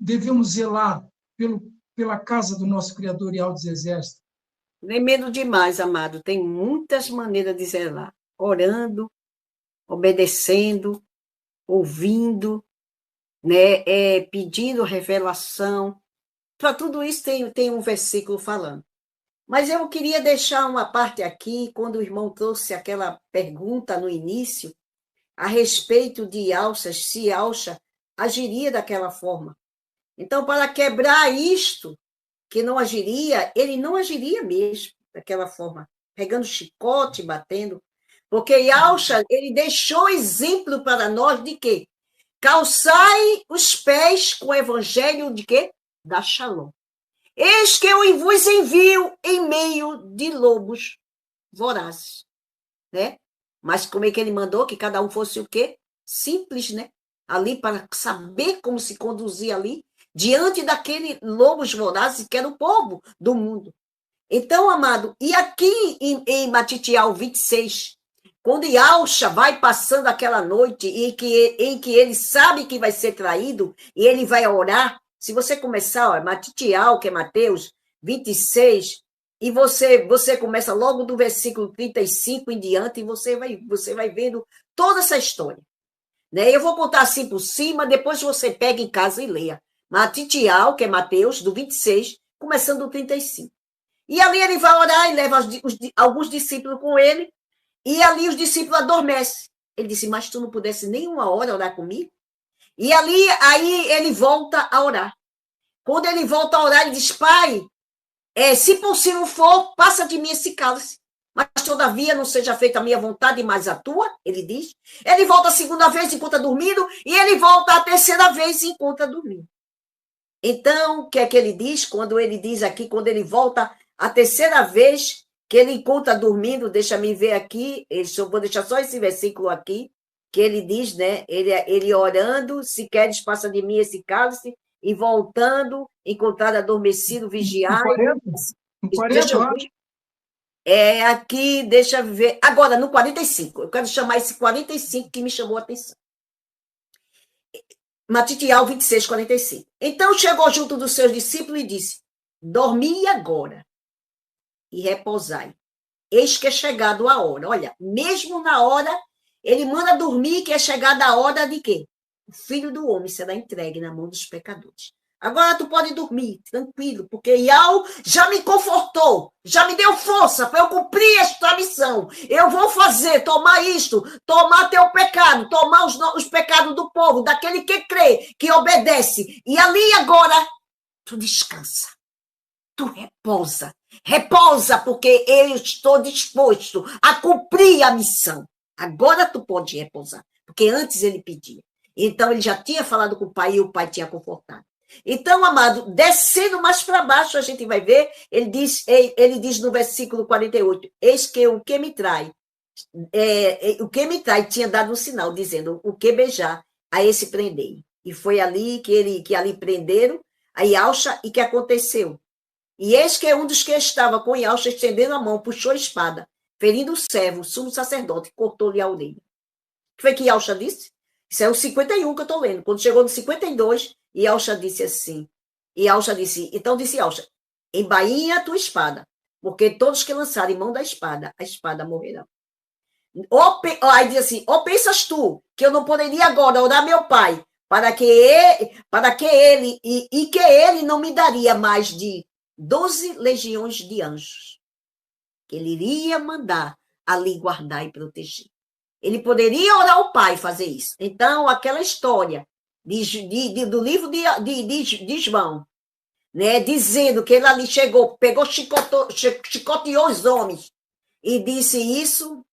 devemos zelar pela casa do nosso Criador e dos Exércitos? Nem medo demais, amado. Tem muitas maneiras de zelar. Orando, obedecendo, ouvindo, né? Pedindo revelação. Para tudo isso tem um versículo falando. Mas eu queria deixar uma parte aqui, quando o irmão trouxe aquela pergunta no início, a respeito de Alças, se Alça agiria daquela forma. Então, para quebrar isto, que não agiria, ele não agiria mesmo daquela forma, pegando chicote, batendo, porque Alça, ele deixou exemplo para nós de quê? Calçai os pés com o evangelho de quê? Da Shalom. Eis que eu vos envio em meio de lobos vorazes, né? Mas como é que ele mandou? Que cada um fosse o quê? Simples, né? Ali para saber como se conduzir ali, diante daquele lobos vorazes que era o povo do mundo. Então, amado, e aqui em Matitial 26, quando Yalcha vai passando aquela noite em que ele sabe que vai ser traído, e ele vai orar, se você começar, ó, Matitial, que é Mateus 26, e você começa logo do versículo 35 em diante, e você vai vendo toda essa história. Né? Eu vou contar assim por cima, depois você pega em casa e leia. Matitial, que é Mateus, do 26, começando do 35. E ali ele vai orar e leva alguns discípulos com ele, e ali os discípulos adormecem. Ele disse, mas tu não pudesse nem uma hora orar comigo? E aí ele volta a orar. Quando ele volta a orar, ele diz, pai, se possível for, passa de mim esse cálice. Mas, todavia, não seja feita a minha vontade, mas a tua, ele diz. Ele volta a segunda vez, encontra dormindo, e ele volta a terceira vez, encontra dormindo. Então, o que é que ele diz? Quando ele diz aqui, quando ele volta a terceira vez, que ele encontra dormindo, deixa-me ver aqui, vou deixar só esse versículo aqui, que ele diz, né? Ele orando, se queres, passa de mim esse cálice, e voltando, encontrar adormecido, vigiar. No 40, eu acho. Aqui, deixa eu ver. Agora, no 45. Eu quero chamar esse 45 que me chamou a atenção. Matitial 26, 45. Então chegou junto dos seus discípulos e disse: dormi agora e repousai. Eis que é chegado a hora. Olha, mesmo na hora, ele manda dormir, que é chegada a hora de quê? O filho do homem será entregue na mão dos pecadores. Agora tu pode dormir, tranquilo, porque Yau já me confortou, já me deu força para eu cumprir esta missão. Eu vou fazer, tomar isto, tomar teu pecado, tomar os pecados do povo, daquele que crê, que obedece. E ali agora, tu descansa, tu repousa. Repousa, porque eu estou disposto a cumprir a missão. Agora tu pode repousar, porque antes ele pedia. Então ele já tinha falado com o pai e o pai tinha confortado. Então, amado, descendo mais para baixo, a gente vai ver, ele diz no versículo 48, eis que o que me trai, tinha dado um sinal, dizendo, o que beijar, a esse prendei. E foi ali que ali prenderam a Yalcha, e que aconteceu. E eis que um dos que estava com Yalcha, estendendo a mão, puxou a espada, ferindo o servo, o sumo sacerdote, cortou-lhe a orelha. O que foi que Yalcha disse? Isso é o 51 que eu estou lendo. Quando chegou no 52, Yalcha disse assim. Então disse Yalcha, embainha a tua espada, porque todos que lançarem mão da espada, a espada morrerá. Aí diz assim, ou pensas tu que eu não poderia agora orar meu pai, para que ele não me daria mais de 12 legiões de anjos, que ele iria mandar ali guardar e proteger. Ele poderia orar ao pai fazer isso. Então, aquela história do livro de João, né, dizendo que ele ali chegou, pegou, chicoteou os homens e disse isso,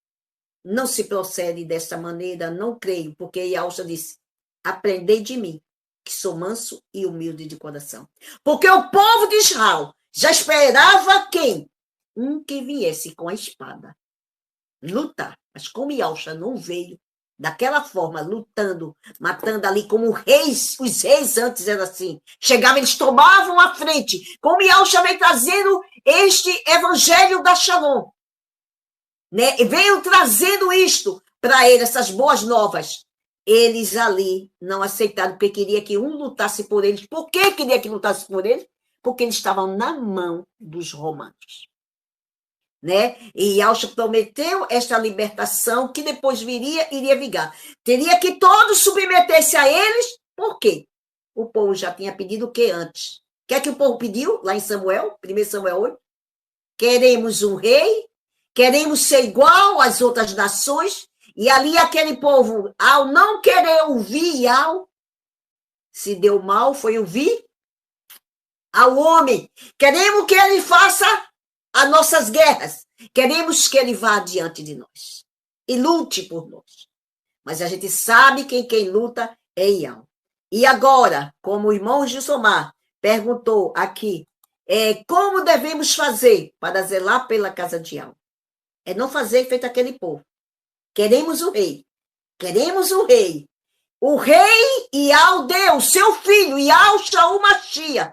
não se procede dessa maneira, não creio, porque Yalcha disse, aprendei de mim, que sou manso e humilde de coração. Porque o povo de Israel já esperava quem? Um que viesse com a espada lutar. Mas como Yalcha não veio daquela forma, lutando, matando ali como reis, os reis antes eram assim, chegavam, eles tomavam a frente, como Yalcha vem trazendo este evangelho da Shalom, né? Veio trazendo isto para ele, essas boas novas, eles ali não aceitaram, porque queria que um lutasse por eles. Por que queria que lutasse por eles? Porque eles estavam na mão dos romanos. Né? E Yahshua prometeu esta libertação que depois iria vingar. Teria que todos submetessem a eles, por quê? O povo já tinha pedido o que antes? O que é que o povo pediu lá em Samuel, 1 Samuel 8? Queremos um rei, queremos ser igual às outras nações, e ali aquele povo, ao não querer ouvir Yahweh, se deu mal, foi ouvir ao homem. Queremos que ele faça as nossas guerras. Queremos que ele vá diante de nós e lute por nós. Mas a gente sabe que quem luta é Yahweh. E agora, como o irmão Gilsomar perguntou aqui, como devemos fazer para zelar pela casa de Yahweh? É não fazer feito aquele povo. Queremos o rei. Queremos o rei. O rei Yahweh deu seu filho, Yahshua Mashiach.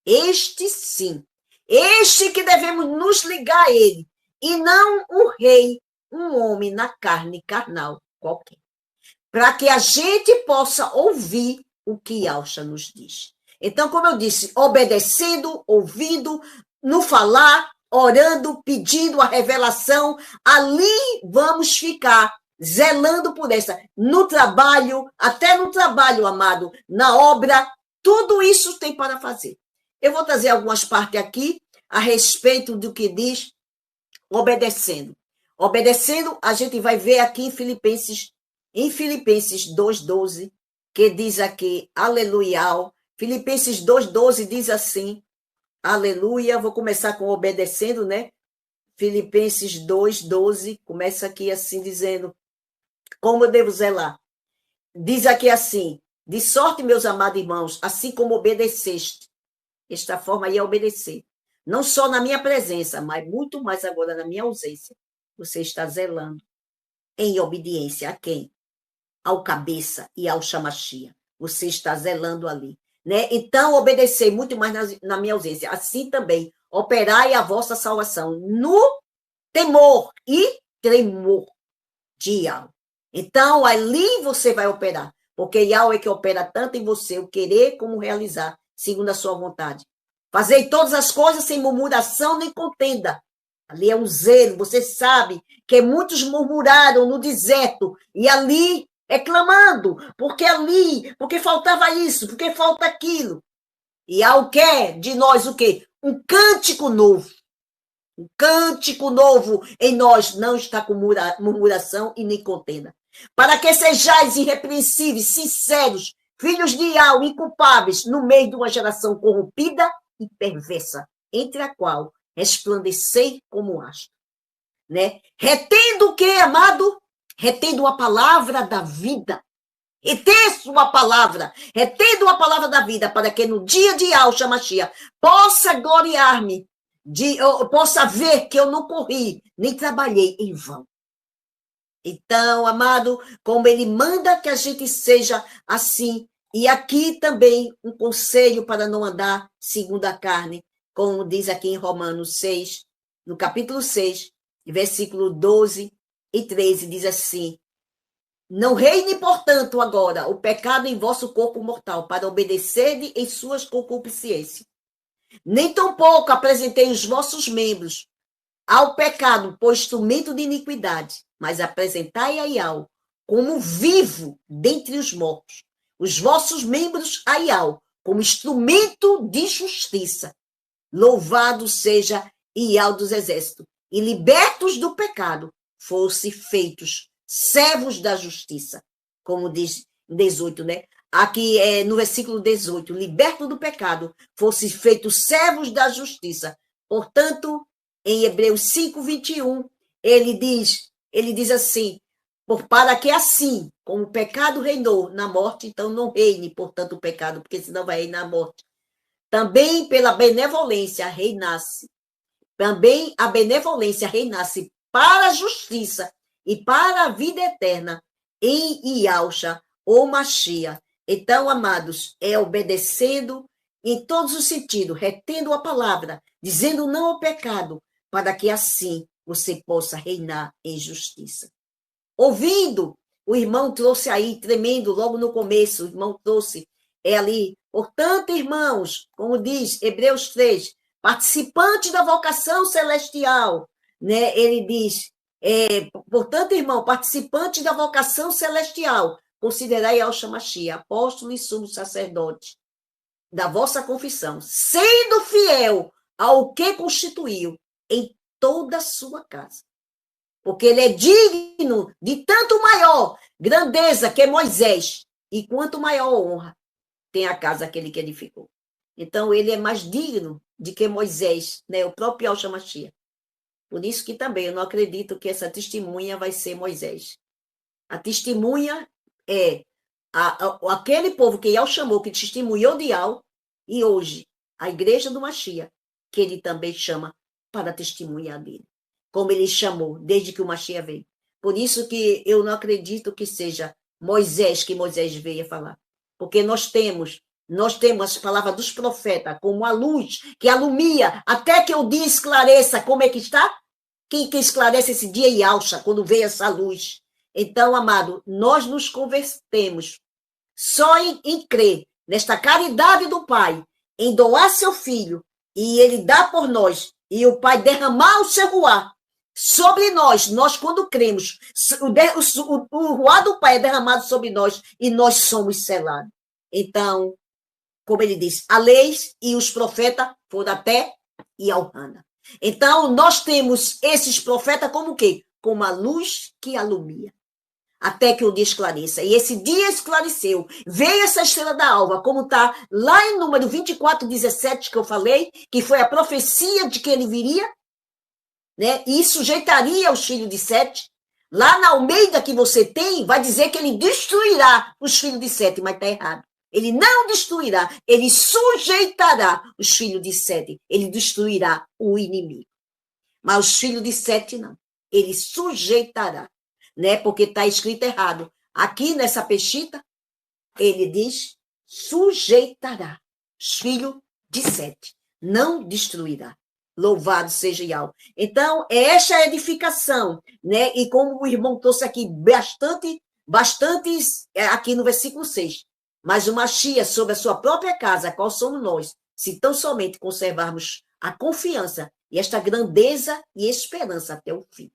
Este sim. Este que devemos nos ligar a ele. E não o rei, um homem na carne carnal qualquer. Para que a gente possa ouvir o que Yahshua nos diz. Então, como eu disse, obedecendo, ouvindo, no falar, orando, pedindo a revelação, ali vamos ficar zelando por essa. No trabalho, até no trabalho, amado, na obra, tudo isso tem para fazer. Eu vou trazer algumas partes aqui a respeito do que diz obedecendo. Obedecendo, a gente vai ver aqui em Filipenses 2:12, que diz aqui, aleluia. Filipenses 2:12 diz assim, aleluia. Vou começar com obedecendo, né? Filipenses 2:12, começa aqui assim, dizendo, como eu devo zelar? Diz aqui assim, de sorte, meus amados irmãos, assim como obedeceste. Esta forma aí é obedecer. Não só na minha presença, mas muito mais agora na minha ausência. Você está zelando em obediência a quem? Ao cabeça e ao Shamashia. Você está zelando ali. Né? Então, obedecer muito mais na minha ausência. Assim também, operai a vossa salvação no temor e tremor de Yahweh. Então, ali você vai operar. Porque Yahweh é que opera tanto em você o querer como realizar, segundo a sua vontade. Fazei todas as coisas sem murmuração nem contenda. Ali é um zelo. Você sabe que muitos murmuraram no deserto e ali reclamando, porque faltava isso, porque falta aquilo. E ao que de nós o quê? Um cântico novo. Um cântico novo em nós não está com murmuração e nem contenda. Para que sejais irrepreensíveis, sinceros, filhos de Yahweh, inculpáveis, no meio de uma geração corrompida e perversa, entre a qual resplandecei como astro. Né? Retendo o que, amado? Retendo a palavra da vida. Retendo a palavra da vida, para que no dia de Yahshua Mashiach possa gloriar-me, possa ver que eu não corri, nem trabalhei em vão. Então, amado, como ele manda que a gente seja assim, e aqui também um conselho para não andar segundo a carne, como diz aqui em Romanos 6, no capítulo 6, versículo 12 e 13, diz assim, não reine, portanto, agora o pecado em vosso corpo mortal, para obedecer em suas concupiscências. Nem tampouco apresentei os vossos membros ao pecado por instrumento de iniquidade, mas apresentai a Yahweh como vivo dentre os mortos, os vossos membros a Yahweh como instrumento de justiça. Louvado seja Yahweh dos exércitos, e libertos do pecado, fossem feitos servos da justiça, como diz 18, né? Aqui no versículo 18, liberto do pecado, fossem feitos servos da justiça. Portanto, em Hebreus 5:21, ele diz assim, para que assim, como o pecado reinou na morte, então não reine, portanto, o pecado, porque senão vai reinar a morte. Também pela benevolência reinasse. Também a benevolência reinasse para a justiça e para a vida eterna em Yahshua ou Mashiach. Então, amados, é obedecendo em todos os sentidos, retendo a palavra, dizendo não ao pecado, para que assim você possa reinar em justiça. Ouvindo, O irmão trouxe aí, tremendo, logo no começo, o irmão trouxe ali. Portanto, irmãos, como diz Hebreus 3, participante da vocação celestial, né? Ele diz, portanto, irmão, participante da vocação celestial, considerai Yahshua Mashiach, apóstolo e sumo sacerdote da vossa confissão, sendo fiel ao que constituiu em toda a sua casa. Porque ele é digno de tanto maior grandeza que Moisés, e quanto maior honra tem a casa que ele edificou. Então, ele é mais digno de que Moisés, né? O próprio Yahshua Mashiach. Por isso que também eu não acredito que essa testemunha vai ser Moisés. A testemunha é aquele povo que Yahweh chamou, que testemunhou de Yahweh, e hoje a igreja do Mashiach, que ele também chama para testemunhar dele, como ele chamou desde que o Mashiach veio. Por isso que eu não acredito que seja Moisés, que Moisés veio falar, porque nós temos as palavras dos profetas como a luz que alumia até que o dia esclareça. Como é que está? Quem esclarece esse dia? Yahshua, quando veio essa luz. Então, amado, nós nos convertemos só em crer nesta caridade do Pai, em doar seu Filho, e ele dá por nós, e o Pai derramar o seu ruá sobre nós quando cremos, o ruá do Pai é derramado sobre nós, e nós somos selados. Então, como ele diz, a lei e os profetas foram até Yahweh. Então, nós temos esses profetas como o quê? Como a luz que alumia, até que o dia esclareça. E esse dia esclareceu. Veio essa estrela da alva, como está lá em número 24, 17, que eu falei, que foi a profecia de que ele viria, né? E sujeitaria os filhos de Sete. Lá na Almeida que você tem, vai dizer que ele destruirá os filhos de Sete, mas está errado. Ele não destruirá, ele sujeitará os filhos de Sete. Ele destruirá o inimigo. Mas os filhos de Sete não. Ele sujeitará, né? Porque está escrito errado. Aqui nessa peshita, ele diz, sujeitará os filhos de Sete. Não destruirá. Louvado seja Yahweh. Então, esta é a edificação, né? E como o irmão trouxe aqui bastantes, aqui no versículo 6, mas o Mashiach sobre a sua própria casa, qual somos nós, se tão somente conservarmos a confiança e esta grandeza e esperança até o fim.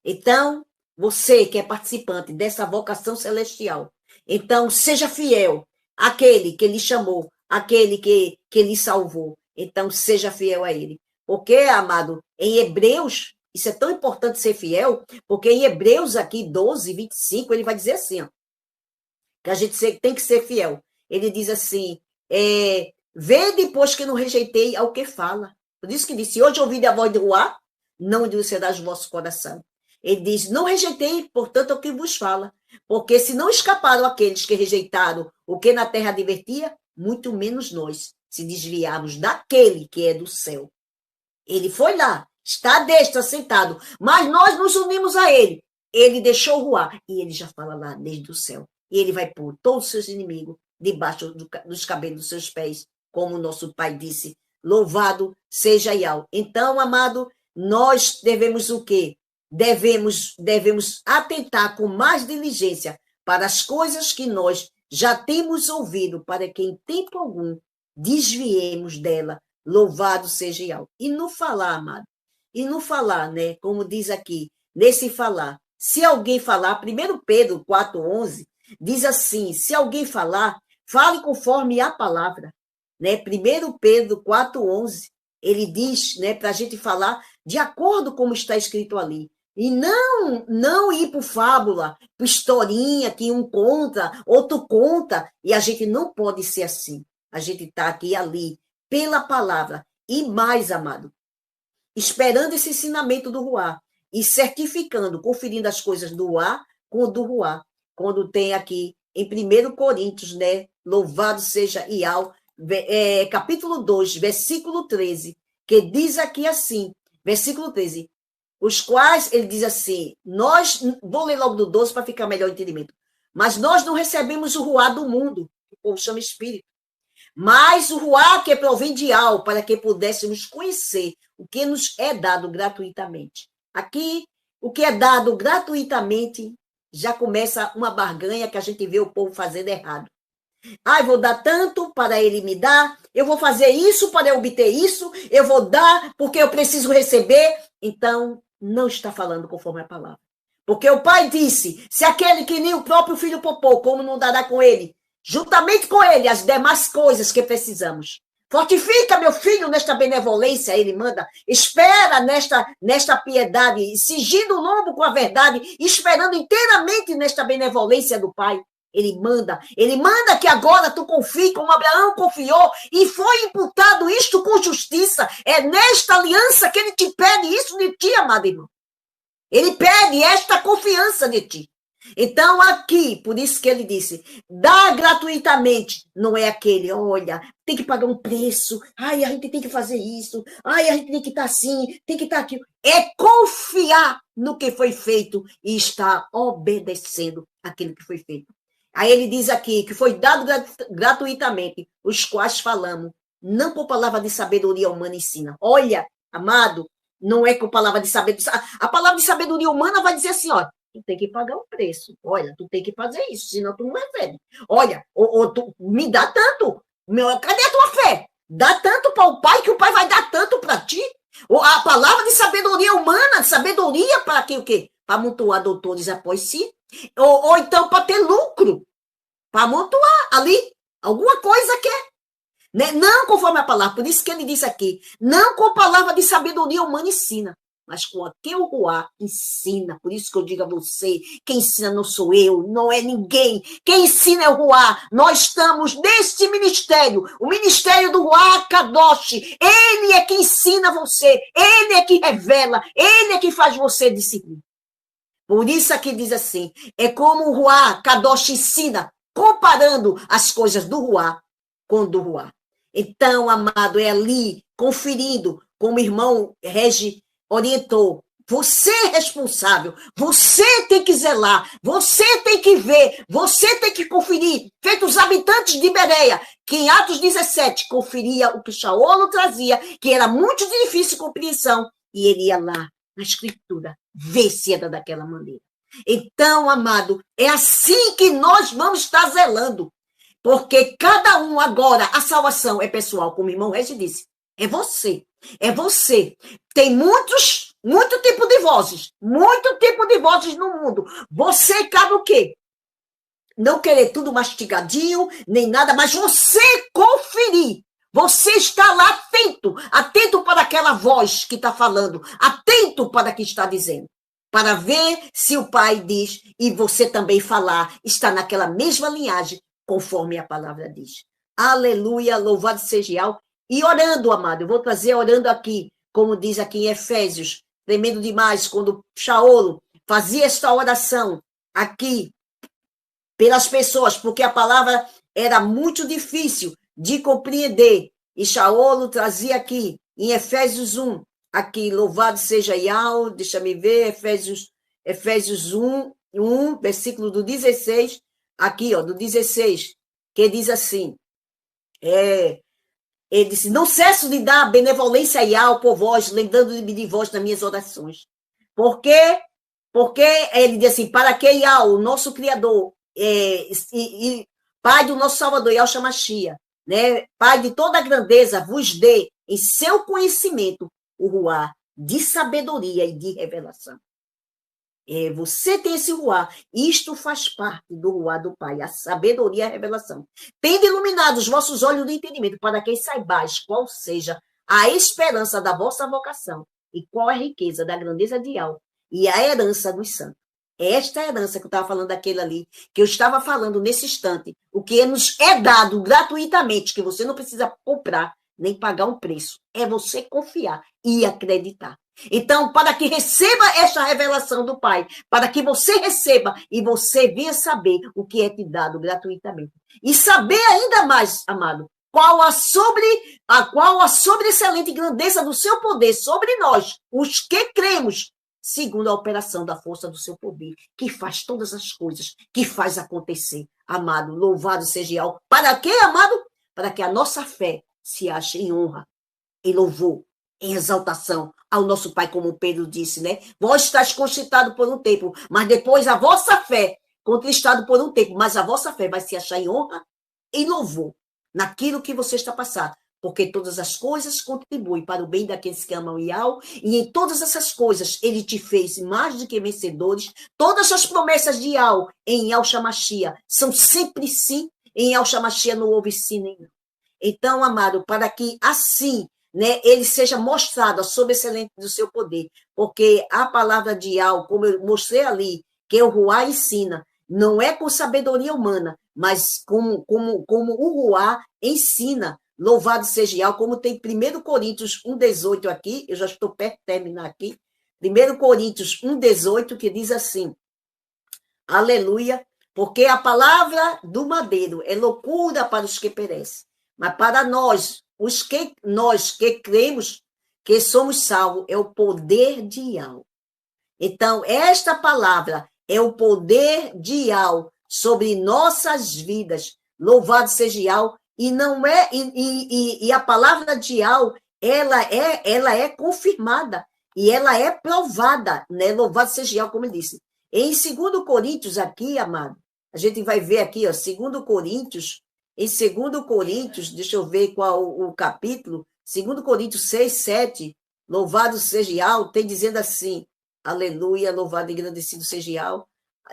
Então, você que é participante dessa vocação celestial, então seja fiel àquele que lhe chamou, àquele que lhe salvou. Então, seja fiel a ele. Porque, amado, em Hebreus, isso é tão importante ser fiel, porque em Hebreus aqui 12, 25, ele vai dizer assim, ó, que a gente tem que ser fiel. Ele diz assim, vê depois que não rejeitei ao que fala. Por isso que disse, hoje ouvi a voz do Ruá, não endurecerás o vosso coração. Ele diz, não rejeitei, portanto, o que vos fala. Porque se não escaparam aqueles que rejeitaram o que na terra advertia, muito menos nós, se desviarmos daquele que é do céu. Ele foi lá, está à destra, sentado, mas nós nos unimos a ele. Ele deixou o Ruá, e ele já fala lá desde o céu. E ele vai pôr todos os seus inimigos debaixo dos cabelos dos seus pés, como o nosso pai disse, louvado seja Yahweh. Então, amado, nós devemos o quê? Devemos atentar com mais diligência para as coisas que nós já temos ouvido, para que em tempo algum desviemos dela. Louvado seja Yahweh. E no falar, amado, né, como diz aqui, nesse falar, se alguém falar, 1 Pedro 4,11, diz assim, se alguém falar, fale conforme a palavra, né? 1 Pedro 4,11, ele diz, né, para a gente falar de acordo como está escrito ali. E não ir por fábula, por historinha que um conta, outro conta, e a gente não pode ser assim. A gente está aqui e ali, pela palavra, e mais, amado, esperando esse ensinamento do Ruá, e certificando, conferindo as coisas do Ruá com o do Ruá, quando tem aqui em 1 Coríntios, né? Louvado seja Yahweh, capítulo 2, versículo 13, que diz aqui assim, versículo 13, os quais, ele diz assim, vou ler logo do 12 para ficar melhor o entendimento, mas nós não recebemos o Ruá do mundo, que o povo chama Espírito, mas o Ruá que provém de Yahweh, para que pudéssemos conhecer o que nos é dado gratuitamente. Aqui, o que é dado gratuitamente, já começa uma barganha que a gente vê o povo fazendo errado. Ah, eu vou dar tanto para ele me dar, eu vou fazer isso para eu obter isso, eu vou dar porque eu preciso receber. Então, não está falando conforme a palavra. Porque o pai disse, se aquele que nem o próprio filho poupou, como não dará com ele, juntamente com ele, as demais coisas que precisamos. Fortifica, meu filho, nesta benevolência, ele manda. Espera nesta piedade, cingindo o lombo com a verdade, esperando inteiramente nesta benevolência do pai. Ele manda que agora tu confie, como Abraão confiou, e foi imputado isto com justiça. É nesta aliança que ele te pede isso de ti, amado irmão. Ele pede esta confiança de ti. Então, aqui, por isso que ele disse, dá gratuitamente, não é aquele, olha, tem que pagar um preço, ai, a gente tem que fazer isso, ai, a gente tem que estar assim, tem que estar aqui. É confiar no que foi feito e estar obedecendo aquilo que foi feito. Aí ele diz aqui que foi dado gratuitamente, os quais falamos, não por palavra de sabedoria humana ensina. Olha, amado, não é com palavra de sabedoria. A palavra de sabedoria humana vai dizer assim, ó, tu tem que pagar um preço. Olha, tu tem que fazer isso, senão tu não recebe. Olha, ou tu me dá tanto. Cadê a tua fé? Dá tanto para o pai que o pai vai dar tanto para ti. Ou a palavra de sabedoria humana, sabedoria para que o quê? Para amontoar doutores após si. Ou então para ter lucro. Para amontoar ali alguma coisa que é. Né? Não conforme a palavra. Por isso que ele disse aqui. Não com palavra de sabedoria humana ensina. Mas com aquele o Ruá ensina. Por isso que eu digo a você, quem ensina não sou eu, não é ninguém. Quem ensina é o Ruá. Nós estamos neste ministério, o ministério do Ruá Kadosh. Ele é que ensina você, ele é que revela, ele é que faz você discernir. Por isso aqui diz assim, é como o Ruá Kadosh ensina, comparando as coisas do Ruá com o do Ruá. Então, amado, é ali, conferindo, como o irmão Regi orientou, você é responsável, você tem que zelar, você tem que ver, você tem que conferir, feito os habitantes de Bereia, que em Atos 17 conferia o que Shaolo trazia, que era muito de difícil compreensão, e ele ia lá na escritura, ver se era daquela maneira. Então, amado, é assim que nós vamos estar zelando, porque cada um agora, a salvação é pessoal, como o irmão Regi disse, é você. É você. Tem muito tipo de vozes. Muito tipo de vozes no mundo. Você cabe o quê? Não querer tudo mastigadinho, nem nada, mas você conferir. Você está lá atento. Atento para aquela voz que está falando. Atento para o que está dizendo. Para ver se o pai diz e você também falar. Está naquela mesma linhagem, conforme a palavra diz. Aleluia, louvado seja o e orando, amado, eu vou trazer orando aqui, como diz aqui em Efésios, tremendo demais, quando Shaolo fazia esta oração aqui pelas pessoas, porque a palavra era muito difícil de compreender, e Shaolo trazia aqui, em Efésios 1, aqui, louvado seja Yahweh, deixa-me ver, Efésios 1, versículo do 16, aqui, ó, do 16, que diz assim, ele disse, não cesso de dar benevolência a Yahweh por vós, lembrando-me de vós nas minhas orações. Por quê? Porque ele diz assim, para que Yahweh, o nosso Criador, e Pai do nosso Salvador, Yahweh Shamashia, né? Pai de toda a grandeza, vos dê em seu conhecimento o ruá de sabedoria e de revelação. Você tem esse ruá. Isto faz parte do ruá do Pai, a sabedoria e a revelação. Tendo iluminado os vossos olhos do entendimento, para que saibais qual seja a esperança da vossa vocação e qual a riqueza da grandeza de Yahweh e a herança dos santos. Esta herança que eu estava falando daquele ali, que eu estava falando nesse instante, o que nos é dado gratuitamente, que você não precisa comprar, nem pagar um preço. É você confiar e acreditar. Então, para que receba esta revelação do Pai, para que você receba e você venha saber o que é te dado gratuitamente. E saber ainda mais, amado, qual a sobreexcelente grandeza do seu poder sobre nós, os que cremos, segundo a operação da força do seu poder, que faz todas as coisas, que faz acontecer. Amado, louvado seja Yahweh. Para quê, amado? Para que a nossa fé se ache em honra, em louvor em exaltação ao nosso Pai, como Pedro disse, né? Vós estáis contristado por um tempo, mas depois a vossa fé, contristado por um tempo, mas a vossa fé vai se achar em honra e louvor naquilo que você está passando. Porque todas as coisas contribuem para o bem daqueles que amam Yahweh, e em todas essas coisas ele te fez mais do que vencedores. Todas as promessas de Yahweh em Yahshua Mashiach são sempre sim, em Yahshua Mashiach não houve sim nenhum. Então, amado, para que assim, né, ele seja mostrado a sobreexcelente do seu poder, porque a palavra de Yahweh, como eu mostrei ali, que o Ruá ensina, não é com sabedoria humana, mas como o Ruá ensina. Louvado seja Yahweh, como tem 1 Coríntios 1,18 aqui, eu já estou perto de terminar aqui, 1 Coríntios 1,18, que diz assim, aleluia, porque a palavra do madeiro é loucura para os que perecem, mas para nós que cremos que somos salvos, é o poder de Yahweh. Então, esta palavra é o poder de Yahweh sobre nossas vidas. Louvado seja Yahweh. E não é e a palavra de Yahweh, ela é confirmada e ela é provada, né? Louvado seja Yahweh, como ele disse. Em 2 Coríntios aqui, amado, a gente vai ver aqui, ó, 2 Coríntios, em 2 Coríntios, deixa eu ver qual o capítulo, 2 Coríntios 6, 7, louvado seja Yahweh, tem dizendo assim, aleluia, louvado e agradecido seja Yahweh,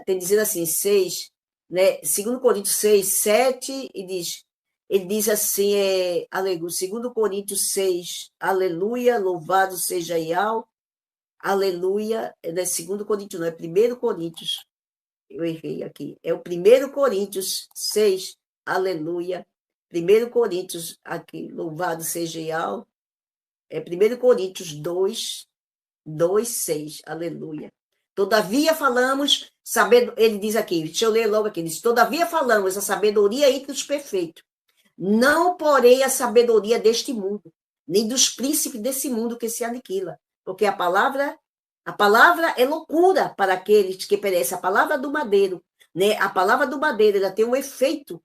tem dizendo assim, 6, né? 2 Coríntios 6, 7, e diz, ele diz assim, aleluia, 2 Coríntios 6, aleluia, louvado seja Yahweh, aleluia, não é 2 Coríntios, não, é 1 Coríntios, eu errei aqui, é o 1 Coríntios 6, aleluia, 1 Coríntios, aqui, louvado seja Yahweh, é 1 Coríntios 2, 6, aleluia. Todavia falamos, ele diz aqui, deixa eu ler logo aqui, diz, todavia falamos a sabedoria entre os perfeitos, não porém a sabedoria deste mundo, nem dos príncipes desse mundo que se aniquila, porque a palavra é loucura para aqueles que perecem, a palavra do madeiro, né? A palavra do madeiro, ela tem um efeito,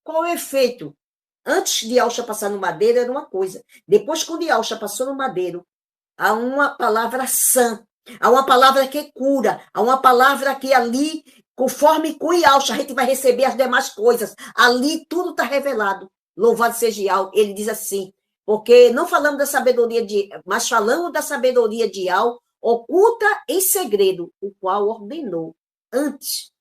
qual é o efeito? Antes de Yahshua passar no madeiro era uma coisa, depois quando Yahshua passou no madeiro, há uma palavra sã, há uma palavra que cura, há uma palavra que ali, conforme com Yahshua, a gente vai receber as demais coisas. Ali tudo está revelado. Louvado seja Yahweh. Ele diz assim, porque não falamos da sabedoria mas falamos da sabedoria de Yahweh, oculta em segredo, o qual ordenou antes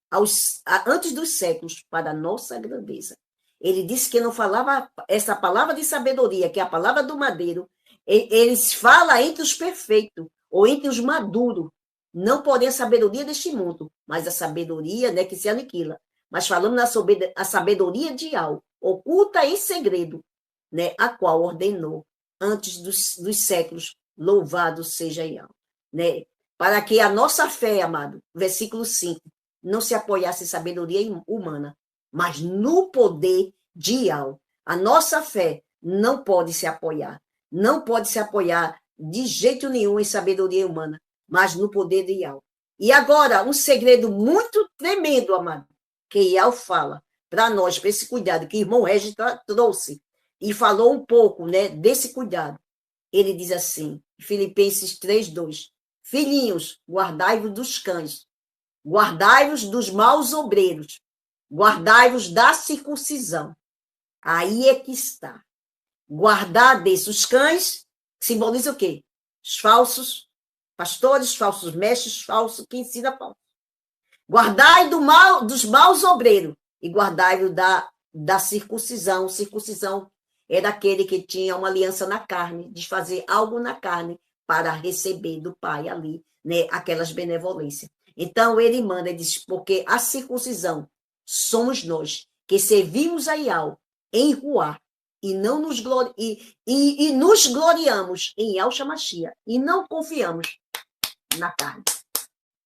dos séculos para a nossa grandeza. Ele disse que não falava essa palavra de sabedoria, que é a palavra do madeiro, eles falam entre os perfeitos, ou entre os maduros, não porém a sabedoria deste mundo, mas a sabedoria, né, que se aniquila. Mas falamos a sabedoria de Yahweh, oculta em segredo, né, a qual ordenou antes dos séculos, louvado seja Yahweh. Né? Para que a nossa fé, amado, versículo 5, não se apoiasse em sabedoria humana, mas no poder de Yahweh. A nossa fé não pode se apoiar de jeito nenhum em sabedoria humana, mas no poder de Yahweh. E agora, um segredo muito tremendo, amado, que Yahweh fala para nós, para esse cuidado, que o irmão Regis trouxe, e falou um pouco, né, desse cuidado. Ele diz assim, Filipenses 3:2, filhinhos, guardai-vos dos cães, guardai-vos dos maus obreiros, guardai-vos da circuncisão. Aí é que está. Guardar desses cães, simboliza o quê? Os falsos pastores, falsos mestres, falsos que ensina falso. Guardai dos maus obreiros e guardai-o da circuncisão. Circuncisão é daquele que tinha uma aliança na carne, de fazer algo na carne para receber do Pai ali, né, aquelas benevolências. Então, ele manda, ele diz, porque a circuncisão somos nós, que servimos a Yahweh em Ruá, e não nos nos gloriamos em Yahshua Mashiach, e não confiamos na carne.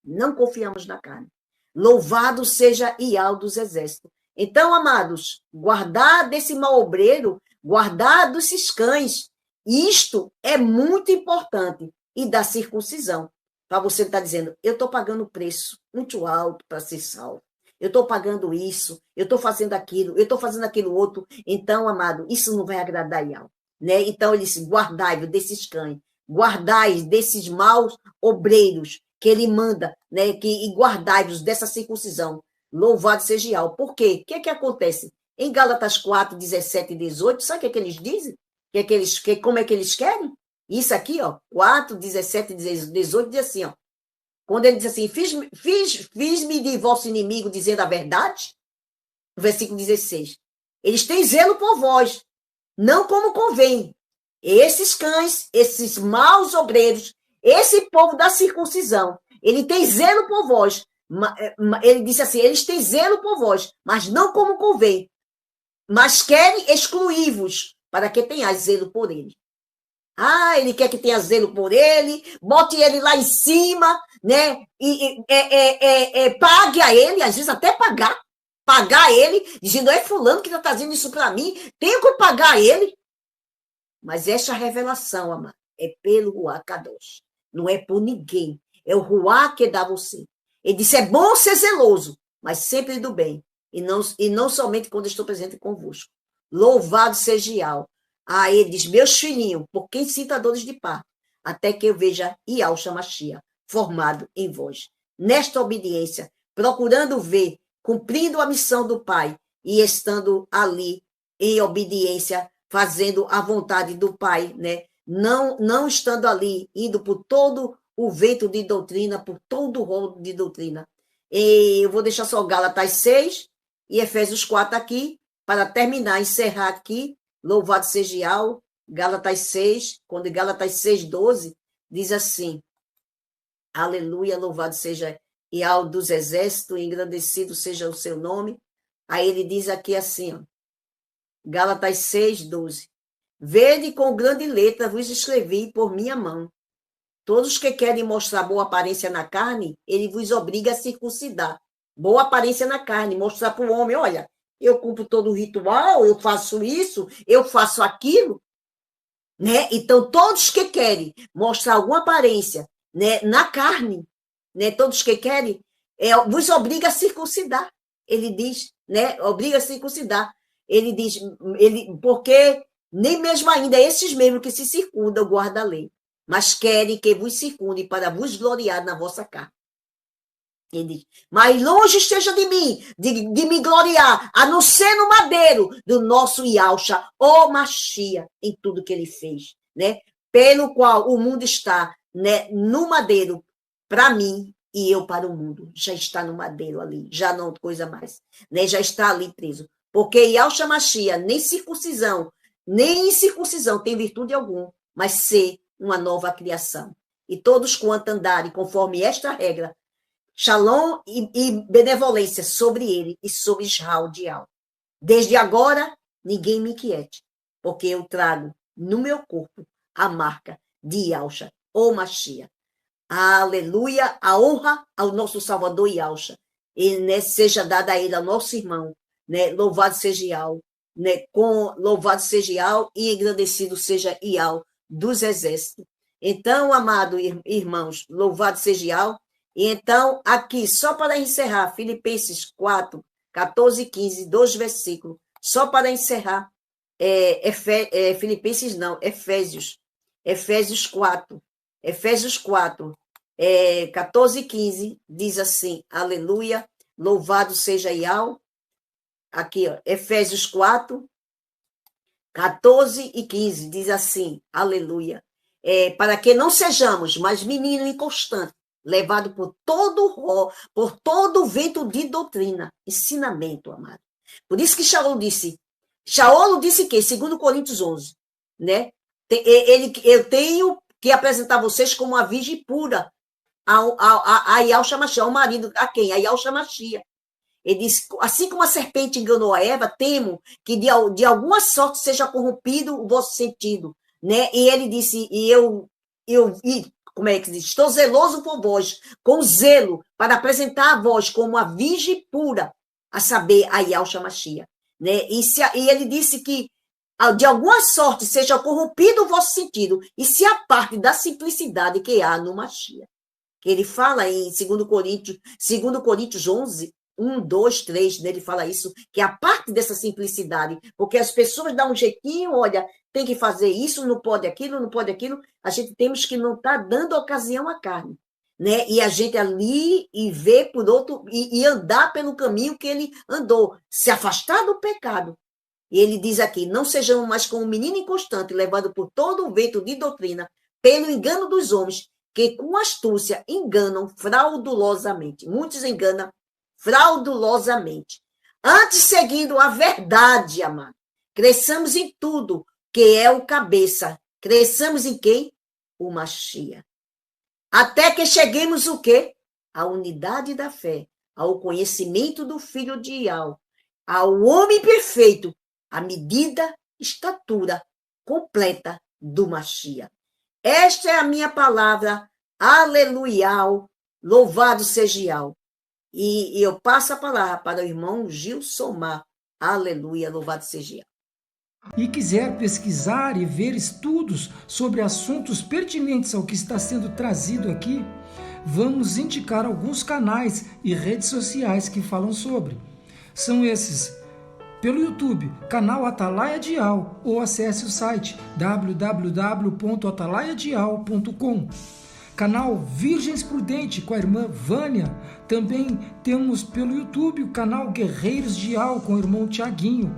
Não confiamos na carne. Louvado seja Yahweh dos exércitos. Então, amados, guardar desse mau obreiro, guardar desses cães, isto é muito importante. E da circuncisão. Para você estar dizendo, eu estou pagando preço muito alto para ser salvo. Eu estou pagando isso, eu estou fazendo aquilo, eu estou fazendo aquilo outro. Então, amado, isso não vai agradar a Yahweh. né? Então, ele disse, guardai-vos desses cães, guardai desses maus obreiros que ele manda, né? E guardai-vos dessa circuncisão. Louvado seja Yahweh. Por quê? O que é que acontece? Em Gálatas 4, 17 e 18, sabe o que é que eles dizem? Como é que eles querem? Isso aqui, ó, 4, 17 e 18, diz assim, ó. Quando ele diz assim, fiz-me de vosso inimigo dizendo a verdade, no versículo 16. Eles têm zelo por vós, não como convém. Esses cães, esses maus obreiros, esse povo da circuncisão, ele tem zelo por vós. Ele disse assim, eles têm zelo por vós, mas não como convém. Mas querem excluir-vos, para que tenhais zelo por ele. Ah, ele quer que tenha zelo por ele, bote ele lá em cima, né? Pague a ele, às vezes até pagar ele, dizendo, é fulano que está trazendo isso para mim, tenho que pagar ele. Mas esta revelação, amado, é pelo Ruach Kadosh, não é por ninguém, é o Ruach que dá a você. Ele disse, é bom ser zeloso, mas sempre do bem, e não somente quando estou presente convosco. Louvado seja Yahweh. Ah, ele diz, meus filhinhos, por quem sinta dores de parto, até que eu veja Yahshua Mashiach formado em vós. Nesta obediência, procurando ver, cumprindo a missão do Pai e estando ali em obediência, fazendo a vontade do Pai, né? Não estando ali, indo por todo o vento de doutrina, por todo o rolo de doutrina. E eu vou deixar só Gálatas 6 e Efésios 4 aqui, para terminar, encerrar aqui. Louvado seja Yahweh, Gálatas 6, quando Gálatas 6, 12, diz assim, aleluia, louvado seja Yahweh dos exércitos, engrandecido seja o seu nome. Aí ele diz aqui assim, ó, Gálatas 6, 12, vede com grande letra vos escrevi por minha mão. Todos que querem mostrar boa aparência na carne, ele vos obriga a circuncidar. Boa aparência na carne, mostrar para o homem, olha, eu cumpro todo o ritual, eu faço isso, eu faço aquilo, né? Então, todos que querem mostrar alguma aparência, né, na carne, né, todos que querem, vos obriga a circuncidar. Ele diz, né, obriga a circuncidar. Ele diz, porque nem mesmo ainda esses mesmos que se circundam guardam a lei, mas querem que vos circundem para vos gloriar na vossa carne. Ele diz, mas longe esteja de mim, de me gloriar, a não ser no madeiro do nosso Yahshua, o Mashiach, em tudo que ele fez, né? Pelo qual o mundo está, né, no madeiro para mim e eu para o mundo. Já está no madeiro ali, já não coisa mais, né? Já está ali preso. Porque Yahshua Mashiach, nem circuncisão, nem incircuncisão tem virtude alguma, mas ser uma nova criação. E todos quanto andarem conforme esta regra, Shalom e benevolência sobre ele e sobre Israel de Yahweh. Desde agora, ninguém me inquiete, porque eu trago no meu corpo a marca de Yahshua, o Mashiach. Aleluia, a honra ao nosso Salvador Yahshua. E, né, seja dada a ele, ao nosso irmão, né, louvado seja Yahweh, né, louvado seja Yahweh e engrandecido seja Yahweh dos exércitos. Então, amado irmãos, louvado seja Yahweh. E então, aqui, só para encerrar, Filipenses 4, 14 e 15, 2 versículos, só para encerrar, Filipenses não, Efésios 4, 14 e 15, diz assim, aleluia, louvado seja Yahweh, aqui, ó, Efésios 4, 14 e 15, diz assim, aleluia, para que não sejamos mais menino inconstante, levado por todo o vento de doutrina, ensinamento, amado. Por isso que Shaul disse que, segundo Coríntios 11, né? Eu tenho que apresentar vocês como uma virgem pura a Yahshua Mashiach, ao marido, a quem? A Yahshua Mashiach. Ele disse, assim como a serpente enganou a Eva, temo que de alguma sorte seja corrompido o vosso sentido, né? E ele disse, como é que diz? Estou zeloso por vós, com zelo, para apresentar a vós como a virgem pura, a saber, a Yahshua Mashiach. Né? E ele disse que, de alguma sorte, seja corrompido o vosso sentido, e se a parte da simplicidade que há no Mashiach. Que ele fala em 2 Coríntios 11, 1, 2, 3, né, ele fala isso, que é a parte dessa simplicidade, porque as pessoas dão um jeitinho, olha, tem que fazer isso, não pode aquilo, não pode aquilo, a gente temos que não estar dando ocasião à carne, né? E a gente ali e ver por outro, e andar pelo caminho que ele andou, se afastar do pecado. E ele diz aqui, não sejamos mais como um menino inconstante, levado por todo o vento de doutrina, pelo engano dos homens, que com astúcia enganam fraudulosamente. Muitos enganam fraudulosamente. Antes, seguindo a verdade, amado, cresçamos em tudo, que é o cabeça. Cresçamos em quem? O Machia. Até que cheguemos o quê? A unidade da fé, ao conhecimento do Filho de Ial, ao homem perfeito, à medida, estatura completa do Machia. Esta é a minha palavra, aleluia, louvado seja Ial. E eu passo a palavra para o irmão Gilson Mar, aleluia, louvado seja Ial. E quiser pesquisar e ver estudos sobre assuntos pertinentes ao que está sendo trazido aqui, vamos indicar alguns canais e redes sociais que falam sobre. São esses: pelo YouTube, canal Atalaia de Ial, ou acesse o site www.atalaiadial.com. Canal Virgens Prudente com a irmã Vânia. Também temos pelo YouTube o canal Guerreiros de Ial com o irmão Tiaguinho.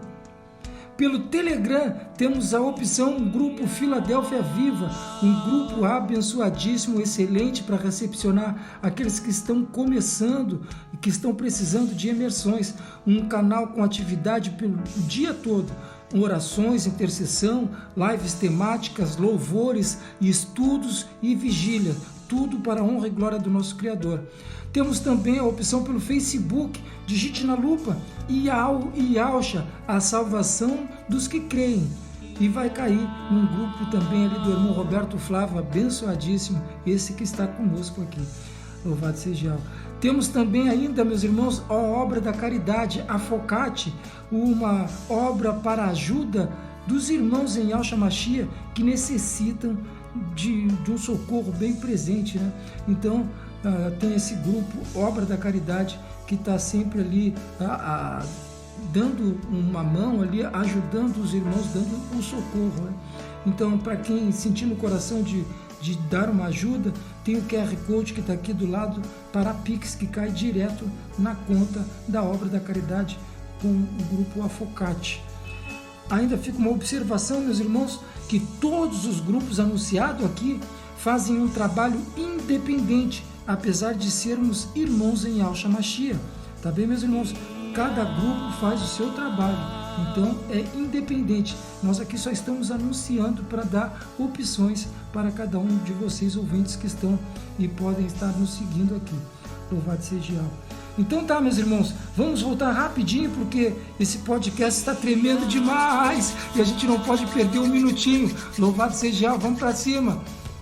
Pelo Telegram, temos a opção Grupo Filadélfia Viva, um grupo abençoadíssimo, excelente para recepcionar aqueles que estão começando e que estão precisando de imersões. Um canal com atividade pelo dia todo, orações, intercessão, lives temáticas, louvores, estudos e vigília. Tudo para a honra e glória do nosso Criador. Temos também a opção pelo Facebook, digite na lupa, Ial e Ialcha, a salvação dos que creem. E vai cair num grupo também ali do irmão Roberto Flávio, abençoadíssimo, esse que está conosco aqui. Louvado seja Ial. Temos também ainda, meus irmãos, a obra da caridade, a Focate, uma obra para a ajuda dos irmãos em Yahshua Mashiach que necessitam de um socorro bem presente, né? Então, tem esse grupo, Obra da Caridade, que está sempre ali dando uma mão ali, ajudando os irmãos, dando um socorro, né? Então, para quem sentir no coração de dar uma ajuda, tem o QR Code que está aqui do lado para a Pix, que cai direto na conta da Obra da Caridade com o grupo Afocate. Ainda fica uma observação, meus irmãos, que todos os grupos anunciados aqui fazem um trabalho independente, apesar de sermos irmãos em Yahshua Mashiach. Tá bem, meus irmãos? Cada grupo faz o seu trabalho, então é independente. Nós aqui só estamos anunciando para dar opções para cada um de vocês, ouvintes que estão e podem estar nos seguindo aqui. Louvado seja Yahweh. Então tá, meus irmãos, vamos voltar rapidinho, porque esse podcast está tremendo demais e a gente não pode perder um minutinho. Louvado seja Yahweh, vamos para cima.